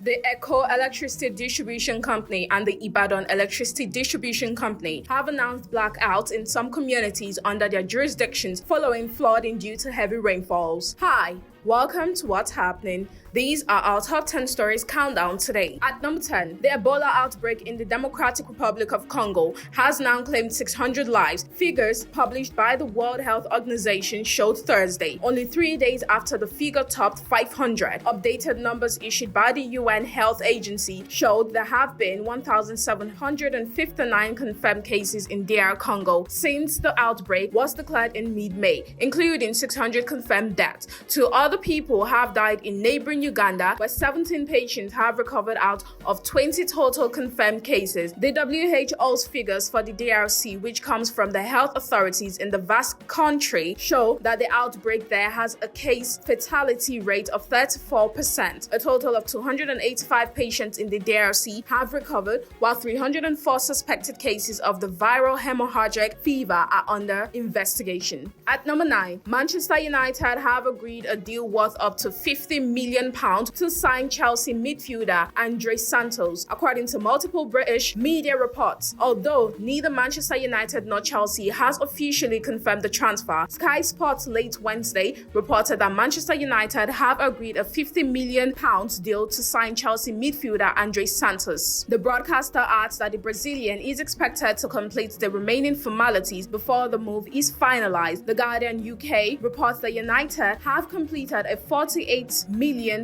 The Eco Electricity Distribution Company and the Ibadan Electricity Distribution Company have announced blackouts in some communities under their jurisdictions following flooding due to heavy rainfalls. Hi, welcome to What's Happening. These are our top 10 stories countdown today. At number 10, the Ebola outbreak in the Democratic Republic of Congo has now claimed 600 lives. Figures published by the World Health Organization showed Thursday, only 3 days after the figure topped 500. Updated numbers issued by the UN Health Agency showed there have been 1,759 confirmed cases in DR Congo since the outbreak was declared in mid-May, including 600 confirmed deaths. 2 other people have died in neighboring Uganda, where 17 patients have recovered out of 20 total confirmed cases. The WHO's figures for the DRC, which comes from the health authorities in the vast country, show that the outbreak there has a case fatality rate of 34%. A total of 285 patients in the DRC have recovered, while 304 suspected cases of the viral hemorrhagic fever are under investigation. At number 9, Manchester United have agreed a deal worth up to £50 million to sign Chelsea midfielder Andrey Santos, according to multiple British media reports. Although neither Manchester United nor Chelsea has officially confirmed the transfer, Sky Sports late Wednesday reported that Manchester United have agreed a £50 million deal to sign Chelsea midfielder Andrey Santos. The broadcaster adds that the Brazilian is expected to complete the remaining formalities before the move is finalized. The Guardian UK reports that United have completed a £48 million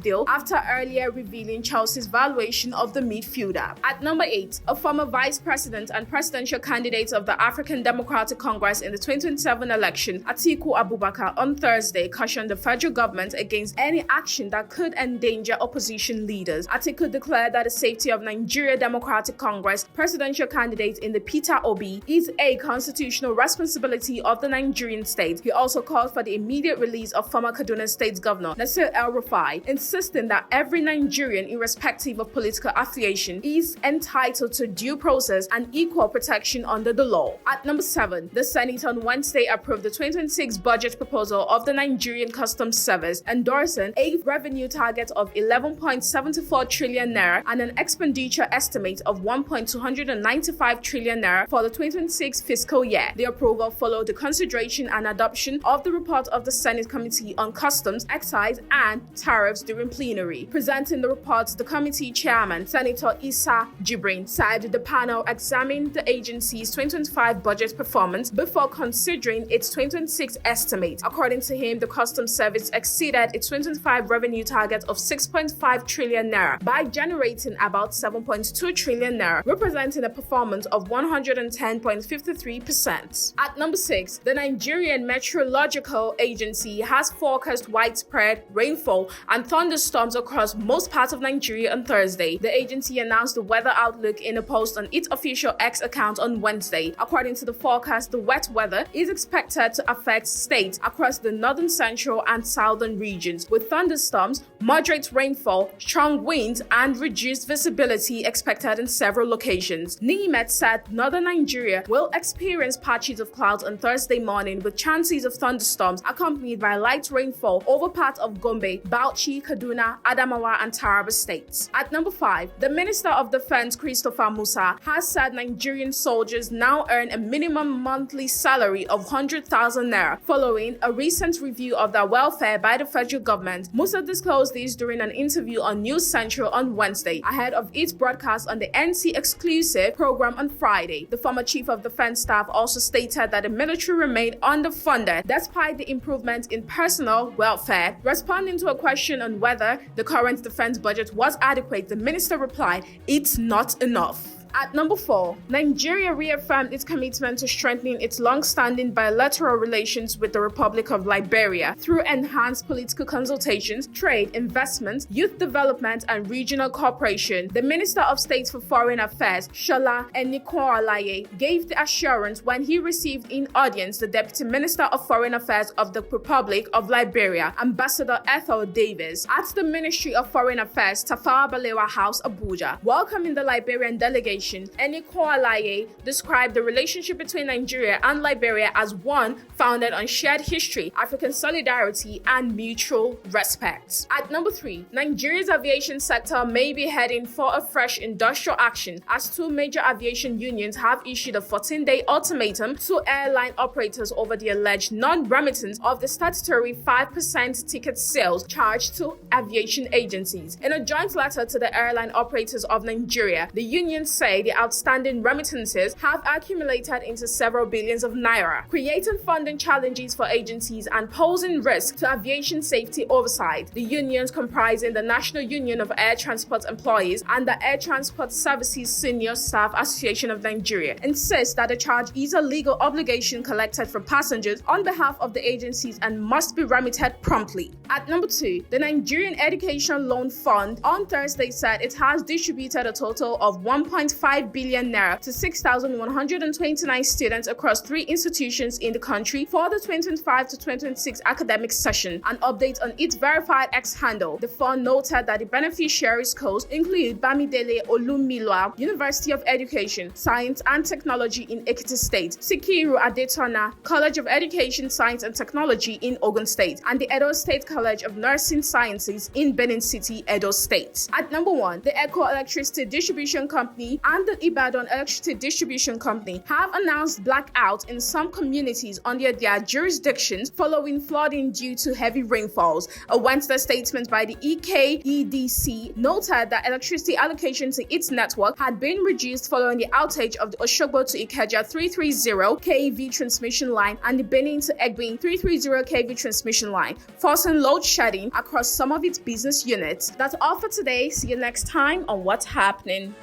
deal after earlier revealing Chelsea's valuation of the midfielder. At number 8, a former vice president and presidential candidate of the African Democratic Congress in the 2027 election, Atiku Abubakar, on Thursday cautioned the federal government against any action that could endanger opposition leaders. Atiku declared that the safety of Nigeria Democratic Congress presidential candidate in the Peter Obi is a constitutional responsibility of the Nigerian state. He also called for the immediate release of former Kaduna State Governor Nasir El-Rufai, insisting that every Nigerian, irrespective of political affiliation, is entitled to due process and equal protection under the law. At number 7, the Senate on Wednesday approved the 2026 budget proposal of the Nigerian Customs Service, endorsing a revenue target of 11.74 trillion naira and an expenditure estimate of 1.295 trillion naira for the 2026 fiscal year. The approval followed the consideration and adoption of the report of the Senate Committee on Customs, Excise and Tariffs during plenary. Presenting the report, the committee chairman, Senator Issa Jibrin, said the panel examined the agency's 2025 budget performance before considering its 2026 estimate. According to him, the Customs Service exceeded its 2025 revenue target of 6.5 trillion naira by generating about 7.2 trillion naira, representing a performance of 110.53%. At number 6, the Nigerian Meteorological Agency has forecast widespread rainfall and thunderstorms across most parts of Nigeria on Thursday. The agency announced the weather outlook in a post on its official X account on Wednesday. According to the forecast, the wet weather is expected to affect states across the northern, central, and southern regions, with thunderstorms, moderate rainfall, strong winds, and reduced visibility expected in several locations. NIMET said northern Nigeria will experience patches of clouds on Thursday morning with chances of thunderstorms accompanied by light rainfall over parts of Gombe, Bauchi, Kaduna, Adamawa, and Taraba states. At number 5, the Minister of Defense, Christopher Musa, has said Nigerian soldiers now earn a minimum monthly salary of 100,000 naira following a recent review of their welfare by the federal government. Musa disclosed this during an interview on News Central on Wednesday, ahead of its broadcast on the NC exclusive program on Friday. The former chief of defense staff also stated that the military remained underfunded despite the improvement in personnel welfare. Responding to a question on whether the current defense budget was adequate, the minister replied, "It's not enough." At number 4, Nigeria reaffirmed its commitment to strengthening its long-standing bilateral relations with the Republic of Liberia through enhanced political consultations, trade, investment, youth development, and regional cooperation. The Minister of State for Foreign Affairs, Shola Enikoalaye, gave the assurance when he received in audience the Deputy Minister of Foreign Affairs of the Republic of Liberia, Ambassador Ethel Davis, at the Ministry of Foreign Affairs, Tafawa Balewa House, Abuja, welcoming the Liberian delegation Aviation, Enikwalaye, described the relationship between Nigeria and Liberia as one founded on shared history, African solidarity, and mutual respect. At number 3, Nigeria's aviation sector may be heading for a fresh industrial action as 2 major aviation unions have issued a 14-day ultimatum to airline operators over the alleged non-remittance of the statutory 5% ticket sales charged to aviation agencies. In a joint letter to the airline operators of Nigeria, the unions say the outstanding remittances have accumulated into several billions of naira, creating funding challenges for agencies and posing risk to aviation safety oversight. The unions, comprising the National Union of Air Transport Employees and the Air Transport Services Senior Staff Association of Nigeria, insist that the charge is a legal obligation collected from passengers on behalf of the agencies and must be remitted promptly. At number 2, the Nigerian Education Loan Fund on Thursday said it has distributed a total of 1.5 billion naira to 6,129 students across 3 institutions in the country for the 2025 to 2026 academic session. An update on its verified X handle, the fund noted that the beneficiary schools include Bamidele Olumilwa University of Education, Science and Technology in Ekiti State, Sikiru Adetona College of Education, Science and Technology in Ogun State, and the Edo State College of Nursing Sciences in Benin City, Edo State. At number 1, the Eco Electricity Distribution Company and the Ibadan Electricity Distribution Company have announced blackouts in some communities under their jurisdictions following flooding due to heavy rainfalls. A Wednesday statement by the EKEDC noted that electricity allocation to its network had been reduced following the outage of the Oshogbo to Ikeja 330 kV transmission line and the Benin to Egbin 330 kV transmission line, forcing load shedding across some of its business units. That's all for today. See you next time on What's Happening.